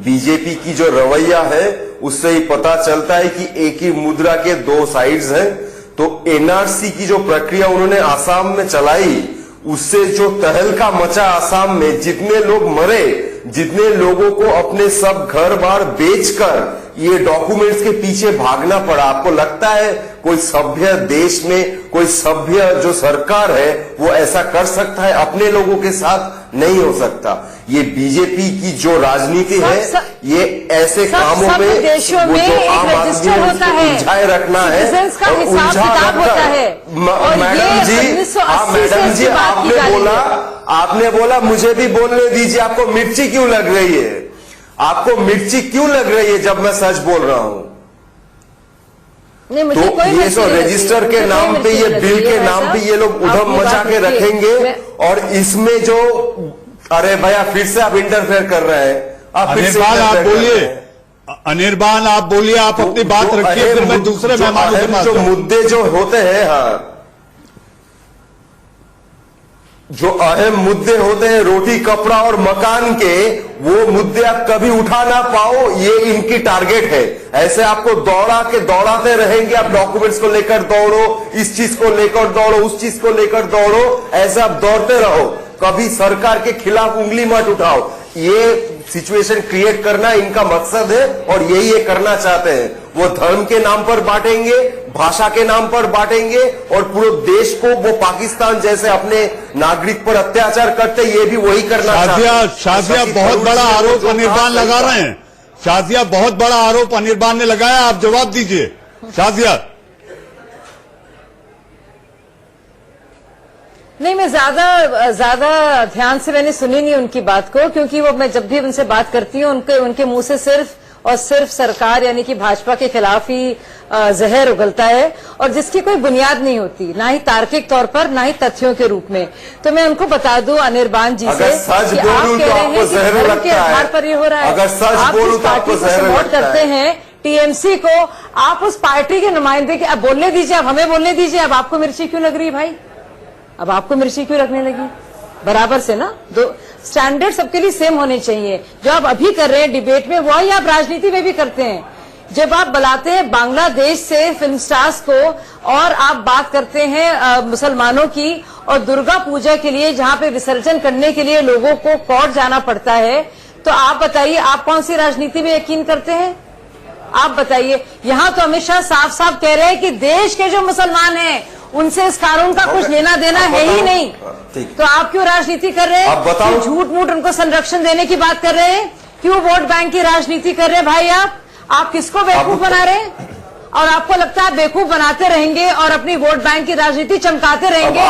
बीजेपी की जो रवैया है उससे ही पता चलता है कि एक ही मुद्रा के 2 साइड्स हैं। तो एनआरसी की जो प्रक्रिया उन्होंने आसाम में चलाई, उससे जो तहलका मचा आसाम में, जितने लोग मरे, जितने लोगों को अपने सब घर बार बेचकर ये डॉक्यूमेंट्स के पीछे भागना पड़ा। आपको लगता है कोई सभ्य देश में, कोई सभ्य जो सरकार है वो ऐसा कर सकता है? अपने लोगों के साथ नहीं हो सकता। ये बीजेपी की जो राजनीति है, ये ऐसे कामों में देशों में जो आम आदमी होता है, उलझाए रखना है, मैडम जी आपने बोला मुझे भी बोलने दीजिए। आपको मिर्ची क्यों लग रही है? आपको मिर्ची क्यों लग रही है जब मैं सच बोल रहा हूं? तो ये जो रजिस्टर के नाम पे, ये बिल के नाम पे ये लोग उधम मचा के रखेंगे, और इसमें जो, अरे भैया फिर से आप इंटरफेयर कर रहे हैं। आप बोलिए अनिर्बान, आप बोलिए, आप अपनी बात रखिए, फिर मैं दूसरे मेहमानों के पास। जो मुद्दे जो होते हैं, हाँ, जो अहम मुद्दे होते हैं रोटी कपड़ा और मकान के, वो मुद्दे आप कभी उठा ना पाओ, ये इनकी टारगेट है। ऐसे आपको दौड़ाते रहेंगे। आप डॉक्यूमेंट्स को लेकर दौड़ो, इस चीज को लेकर दौड़ो, उस चीज को लेकर दौड़ो, ऐसे आप दौड़ते रहो, कभी सरकार के खिलाफ उंगली मत उठाओ। ये सिचुएशन क्रिएट करना इनका मकसद है और यही ये करना चाहते हैं। वो धर्म के नाम पर बांटेंगे, भाषा के नाम पर बांटेंगे और पूरे देश को वो पाकिस्तान जैसे अपने नागरिक पर अत्याचार करते, ये भी वही करना चाहते हैं। शाजिया बहुत बड़ा आरोप अनिर्बान लगा रहे हैं। शाजिया बहुत बड़ा आरोप अनिर्बान ने लगाया, आप जवाब दीजिए शाजिया। नहीं, मैं ज्यादा ध्यान से मैंने सुनी नहीं उनकी बात को, क्योंकि वो मैं जब भी उनसे बात करती हूँ उनके मुंह से सिर्फ और सिर्फ सरकार यानी कि भाजपा के खिलाफ ही जहर उगलता है और जिसकी कोई बुनियाद नहीं होती, ना ही तार्किक तौर पर ना ही तथ्यों के रूप में। तो मैं उनको बता दूं अनिर्बान जी से कि आप कह रहे हैं कि धर्म के आधार पर ये हो रहा है। आप जिस पार्टी को सपोर्ट करते हैं टीएमसी को, आप उस पार्टी के नुमाइंदे के, अब बोलने दीजिए, अब हमें बोलने दीजिए। अब आपको मिर्ची क्यों लग रही है भाई? अब आपको मिर्ची क्यों लगने लगी? बराबर से ना, दो स्टैंडर्ड सबके लिए सेम होने चाहिए। जो आप अभी कर रहे हैं डिबेट में, वही आप राजनीति में भी करते हैं। जब आप बुलाते हैं बांग्लादेश से फिल्म स्टार्स को और आप बात करते हैं मुसलमानों की और दुर्गा पूजा के लिए जहां पे विसर्जन करने के लिए लोगों को कोर्ट जाना पड़ता है, तो आप बताइए आप कौन सी राजनीति में यकीन करते हैं? आप बताइए। यहाँ तो अमित शाह साफ साफ कह रहे हैं कि देश के जो मुसलमान हैं उनसे इस कानून का कुछ लेना देना है ही नहीं। तो आप क्यों राजनीति कर रहे हैं? क्यों झूठ मूठ उनको संरक्षण देने की बात कर रहे हैं? क्यों वोट बैंक की राजनीति कर रहे हैं भाई? आप किसको बेवकूफ बना रहे हैं? और आपको लगता है बेवकूफ बनाते रहेंगे और अपनी वोट बैंक की राजनीति चमकाते रहेंगे,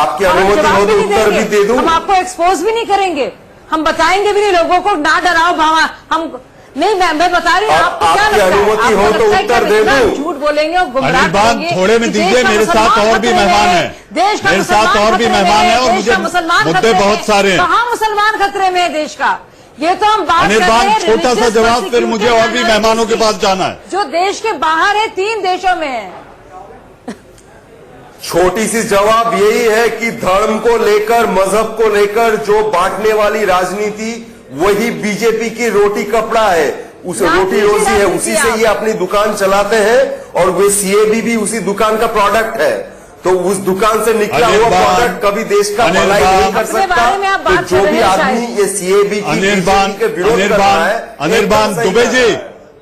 हम आपको एक्सपोज भी नहीं करेंगे, हम बताएंगे भी नहीं लोगों को, ना डराओ भावा। हम नहीं, मैं बता रही हूँ, आपको क्या लगता है? आपको लगता है कि झूठ बोलेंगे और गुमराह करेंगे? थोड़े में दीजिए, मेरे साथ और भी मेहमान हैं, मेरे साथ और भी मेहमान हैं और मुझे मुद्दे बहुत सारे हैं। कहाँ मुसलमान खतरे में है देश का? ये तो हम बात कर रहे हैं। छोटा सा जवाब, फिर मुझे और भी मेहमानों के पास जाना है। जो देश के बाहर है, 3 देशों में है। छोटी सी जवाब यही है कि धर्म को लेकर, मजहब को लेकर जो बांटने वाली राजनीति, वही बीजेपी की रोटी कपड़ा है, उस रोटी रोजी है, उसी से ये अपनी दुकान चलाते हैं और वे सीएबी भी उसी दुकान का प्रोडक्ट है। तो उस दुकान से निकला हुआ प्रोडक्ट कभी देश का भलाई नहीं कर सकता। तो जो भी आदमी ये सीएबी के विरोध कर रहा है, अनिर्बान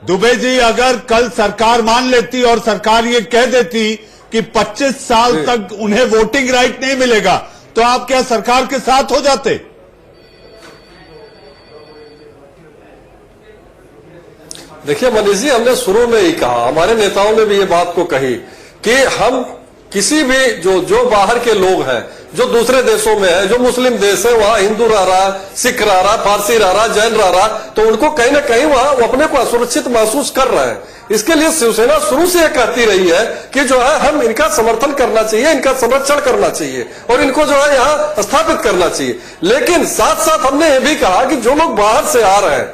दुबे जी, अगर कल सरकार मान लेती और सरकार ये कह देती कि 25 साल तक उन्हें वोटिंग राइट नहीं मिलेगा, तो आप क्या सरकार के साथ हो जाते? देखिए मनीष जी, हमने शुरू में ही कहा, हमारे नेताओं ने भी ये बात को कही कि हम किसी भी जो बाहर के लोग हैं, जो दूसरे देशों में है, जो मुस्लिम देश है, वहां हिंदू रह रहा, सिख रह रहा, पारसी रह रहा, जैन रह रहा, तो उनको कहीं ना कहीं वहां वो अपने को असुरक्षित महसूस कर रहे हैं। इसके लिए शिवसेना शुरू से कहती रही है कि जो है हम इनका समर्थन करना चाहिए, इनका संरक्षण करना चाहिए और इनको जो है यहाँ स्थापित करना चाहिए। लेकिन साथ साथ हमने ये भी कहा कि जो लोग बाहर से आ रहे हैं,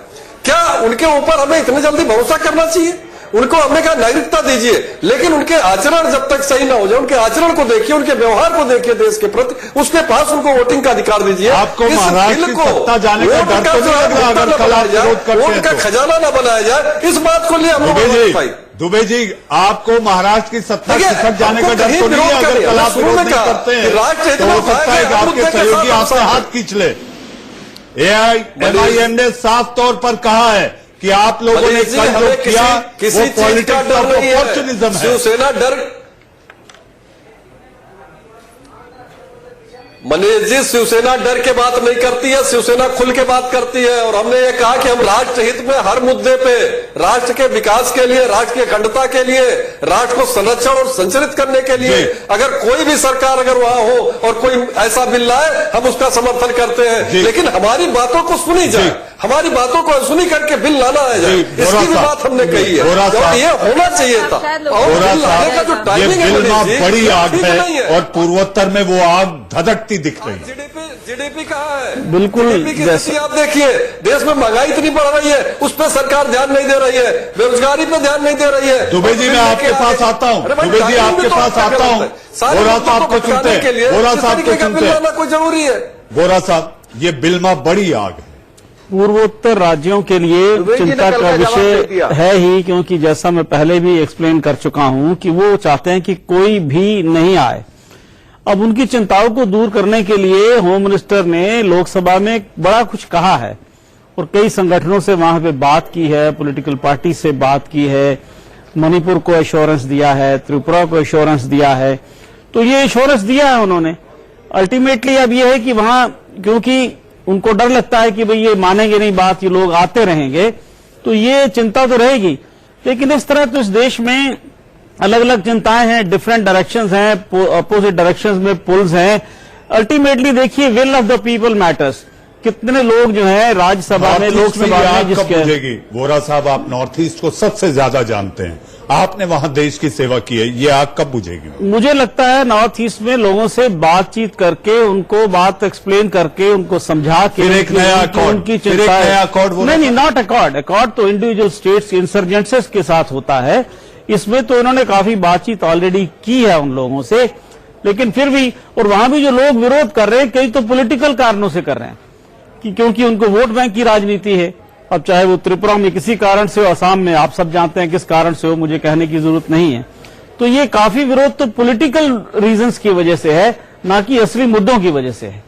क्या उनके ऊपर हमें इतने जल्दी भरोसा करना चाहिए? उनको हमने कहा नागरिकता दीजिए, लेकिन उनके आचरण जब तक सही ना हो जाए, उनके आचरण को देखिए, उनके व्यवहार को देखिए देश के प्रति, उसके पास उनको वोटिंग का अधिकार दीजिए। आपको महाराष्ट्र की सत्ता जाने का डर तो नहीं लग रहा अगर कल आप विरोध करते हैं? वोट का खजाना न बनाया जाए, इस बात को लिए हम लोग दुबे जी, आपको महाराष्ट्र की सत्ता खिसक जाने का डर तो नहीं है अगर कल आप विरोध नहीं करते हैं? तो हो सकता है कि आपके सहयोगी आपसे हाथ खींच ले। एआईएमआईएम ने साफ तौर पर कहा है कि आप लोगों ने कल जो किया वो पॉलिटिक्स ऑफ अपॉर्चुनिज्म है। शिवसेना डर, मनीष जी, शिवसेना डर के बात नहीं करती है, शिवसेना खुल के बात करती है। और हमने ये कहा कि हम राष्ट्र हित में हर मुद्दे पे, राष्ट्र के विकास के लिए, राष्ट्र की अखंडता के लिए, राष्ट्र को संरक्षण और संचालित करने के लिए अगर कोई भी सरकार अगर वहां हो और कोई ऐसा बिल लाए, हम उसका समर्थन करते हैं। लेकिन हमारी बातों को सुनी जाए, हमारी बातों को सुनी करके बिल लाना है जाए, इसकी भी बात हमने कही है। ये होना चाहिए था। और बिल लाने का जो टाइमिंग है, बड़ी आग है और पूर्वोत्तर में वो आग धधकती दिख रही है। जीडीपी कहाँ है? बिल्कुल, जैसे आप देखिए देश में महंगाई इतनी बढ़ रही है, उस पर सरकार ध्यान नहीं दे रही है, बेरोजगारी पे ध्यान नहीं दे रही है। दुबे जी, मैं आपके पास आता हूँ, दुबे जी आपके पास आता हूँ। बोरा साहब को सुनते, बोरा साहब को सुनते, कोई जरूरी है? बोरा साहब, ये बिल में बड़ी आग है, पूर्वोत्तर राज्यों के लिए चिंता का विषय है ही, क्योंकि जैसा मैं पहले भी एक्सप्लेन कर चुका हूं कि वो चाहते हैं कि कोई भी नहीं आए। अब उनकी चिंताओं को दूर करने के लिए होम मिनिस्टर ने लोकसभा में बड़ा कुछ कहा है और कई संगठनों से वहां पे बात की है, पॉलिटिकल पार्टी से बात की है, मणिपुर को एश्योरेंस दिया है, त्रिपुरा को एश्योरेंस दिया है, तो ये एश्योरेंस दिया है उन्होंने। अल्टीमेटली अब ये है कि वहां क्योंकि उनको डर लगता है कि भाई ये मानेंगे नहीं बात, ये लोग आते रहेंगे, तो ये चिंता तो रहेगी। लेकिन इस तरह तो इस देश में अलग अलग चिंताएं हैं, डिफरेंट डायरेक्शंस हैं, अपोजिट डायरेक्शंस में पुल्स हैं। अल्टीमेटली देखिए will of the people matters. कितने लोग जो है राज्यसभा में, लोकसभा में जिसके वोरा साहब, आप नॉर्थ ईस्ट को सबसे ज्यादा जानते हैं, आपने वहां देश की सेवा की है, ये आग कब बुझेगी? मुझे लगता है नॉर्थ ईस्ट में लोगों से बातचीत करके, उनको बात एक्सप्लेन करके, उनको समझा के, फिर एक नया अकॉर्ड, उनकी चिंता, नहीं, नॉट अकॉर्ड तो इंडिविजुअल स्टेट्स इंसर्जेंट्स के साथ होता है। इसमें तो इन्होंने काफी बातचीत ऑलरेडी की है उन लोगों से, लेकिन फिर भी, और वहां भी जो लोग विरोध कर रहे हैं कई तो पॉलिटिकल कारणों से कर रहे हैं कि क्योंकि उनको वोट बैंक की राजनीति है। अब चाहे वो त्रिपुरा में किसी कारण से हो, असम में आप सब जानते हैं किस कारण से हो, मुझे कहने की जरूरत नहीं है। तो ये काफी विरोध तो पॉलिटिकल रीजंस की वजह से है, ना कि असली मुद्दों की वजह से है।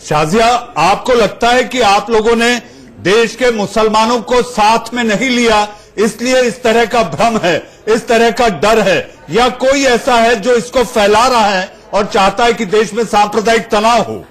शाजिया, आपको लगता है कि आप लोगों ने देश के मुसलमानों को साथ में नहीं लिया, इसलिए इस तरह का भ्रम है, इस तरह का डर है, या कोई ऐसा है जो इसको फैला रहा है और चाहता है कि देश में सांप्रदायिक तनाव हो?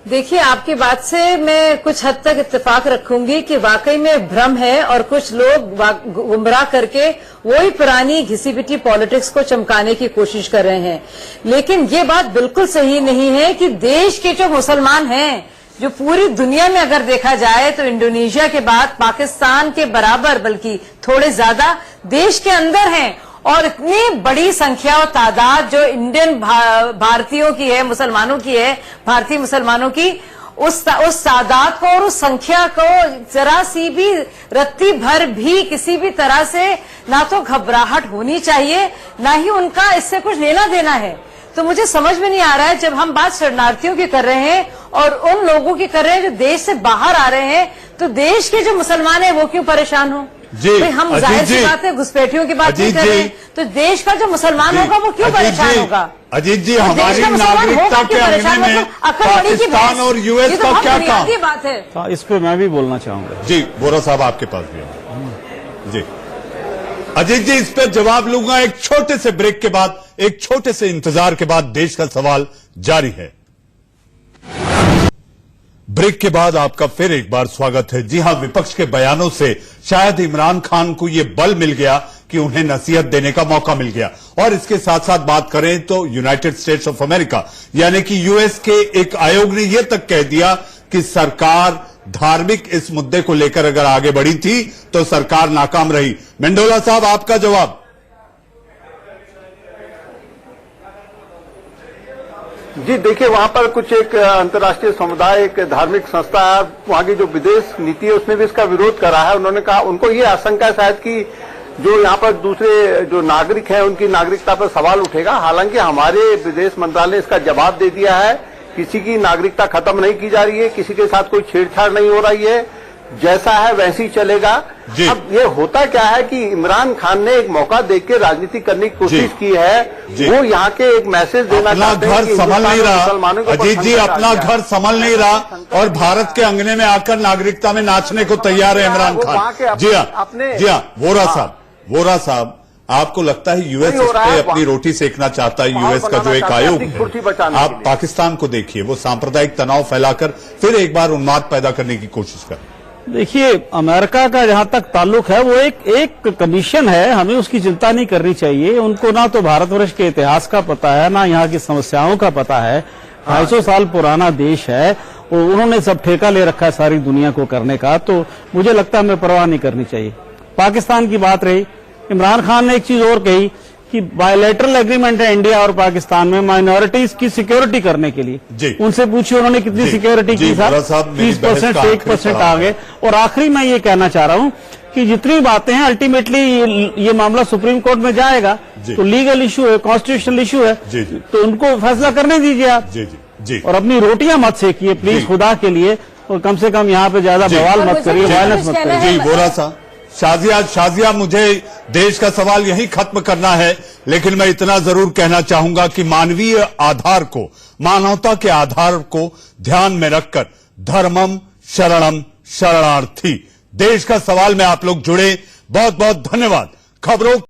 देखिए, आपकी बात से मैं कुछ हद तक इत्तेफाक रखूंगी कि वाकई में भ्रम है और कुछ लोग गुमराह करके वही पुरानी घिसी पिटी पॉलिटिक्स को चमकाने की कोशिश कर रहे हैं। लेकिन ये बात बिल्कुल सही नहीं है कि देश के जो मुसलमान हैं, जो पूरी दुनिया में अगर देखा जाए तो इंडोनेशिया के बाद पाकिस्तान के बराबर, बल्कि थोड़े ज्यादा देश के अंदर हैं, और इतनी बड़ी संख्या और तादाद जो इंडियन भारतीयों की है, मुसलमानों की है, भारतीय मुसलमानों की, उस तादाद को और उस संख्या को जरा सी भी रत्ती भर भी किसी भी तरह से ना तो घबराहट होनी चाहिए, ना ही उनका इससे कुछ लेना देना है। तो मुझे समझ में नहीं आ रहा है, जब हम बात शरणार्थियों की कर रहे हैं और उन लोगों की कर रहे हैं जो देश से बाहर आ रहे हैं, तो देश के जो मुसलमान हैं वो क्यों परेशान हो? भाई हम जाहिर सी बात है घुसपैठियों की बात नहीं कर रहे हैं, तो देश का जो मुसलमान होगा वो क्यों परेशान होगा? अजीत जी, हमारी नागरिकता के अंगने में पाकिस्तान और यूएस का क्या काम? बात है, इस पे मैं भी बोलना चाहूंगा। जी वोरा साहब, आपके पास भी जी। अजीत जी, इस पर जवाब लूंगा एक छोटे से ब्रेक के बाद, एक छोटे से इंतजार के बाद। देश का सवाल जारी है। ब्रेक के बाद आपका फिर एक बार स्वागत है। जी हां, विपक्ष के बयानों से शायद इमरान खान को यह बल मिल गया कि उन्हें नसीहत देने का मौका मिल गया। और इसके साथ साथ बात करें तो यूनाइटेड स्टेट्स ऑफ अमेरिका यानी कि यूएस के एक आयोग ने यह तक कह दिया कि सरकार धार्मिक इस मुद्दे को लेकर अगर आगे बढ़ी थी तो सरकार नाकाम रही। मेंडोला साहब, आपका जवाब। जी देखिए, वहां पर कुछ एक अंतर्राष्ट्रीय समुदाय, एक धार्मिक संस्था, वहां की जो विदेश नीति है उसने भी इसका विरोध करा है। उन्होंने कहा, उनको ये आशंका है शायद कि जो यहाँ पर दूसरे जो नागरिक हैं उनकी नागरिकता पर सवाल उठेगा। हालांकि हमारे विदेश मंत्रालय ने इसका जवाब दे दिया है, किसी की नागरिकता खत्म नहीं की जा रही है, किसी के साथ कोई छेड़छाड़ नहीं हो रही है, जैसा है वैसे ही चलेगा। अब ये होता क्या है कि इमरान खान ने एक मौका देकर राजनीति करने की कोशिश की है, वो यहाँ के एक मैसेज देना चाहते हैं कि घर संभल नहीं रहा। अजीत जी, अपना घर संभल नहीं रहा और भारत के अंगने में आकर नागरिकता में नाचने को तैयार है इमरान खान। जी हाँ, वोरा साहब, आपको लगता है यूएस इस पे अपनी रोटी सेकना चाहता है? यूएस का जो एक आयोग है, आप पाकिस्तान को देखिए, वो सांप्रदायिक तनाव फैलाकर फिर एक बार उन्माद पैदा करने की कोशिश कर। देखिए, अमेरिका का जहां तक ताल्लुक है वो एक कमीशन है, हमें उसकी चिंता नहीं करनी चाहिए। उनको ना तो भारतवर्ष के इतिहास का पता है, ना यहाँ की समस्याओं का पता है। 250 साल पुराना देश है और उन्होंने सब ठेका ले रखा है सारी दुनिया को करने का, तो मुझे लगता है हमें परवाह नहीं करनी चाहिए। पाकिस्तान की बात रही, इमरान खान ने एक चीज और कही कि बायलैटरल एग्रीमेंट है इंडिया और पाकिस्तान में माइनॉरिटीज की सिक्योरिटी करने के लिए। उनसे पूछिए उन्होंने कितनी सिक्योरिटी की साहब? 30% से 1% आ गए। और आखिरी मैं ये कहना चाह रहा हूं कि जितनी बातें हैं अल्टीमेटली ये मामला सुप्रीम कोर्ट में जाएगा, तो लीगल इशू है, कॉन्स्टिट्यूशनल इशू है, तो उनको फैसला करने दीजिए आप। और अपनी रोटियां मत सेकिए प्लीज, खुदा के लिए, और कम से कम यहाँ पे ज्यादा बवाल मत करिए, वायलेंस मत करिए। जी वोरा साहब। शाजिया, मुझे देश का सवाल यही खत्म करना है, लेकिन मैं इतना जरूर कहना चाहूंगा कि मानवीय आधार को, मानवता के आधार को ध्यान में रखकर धर्मम शरणम शरणार्थी। देश का सवाल में आप लोग जुड़े, बहुत बहुत धन्यवाद। खबरों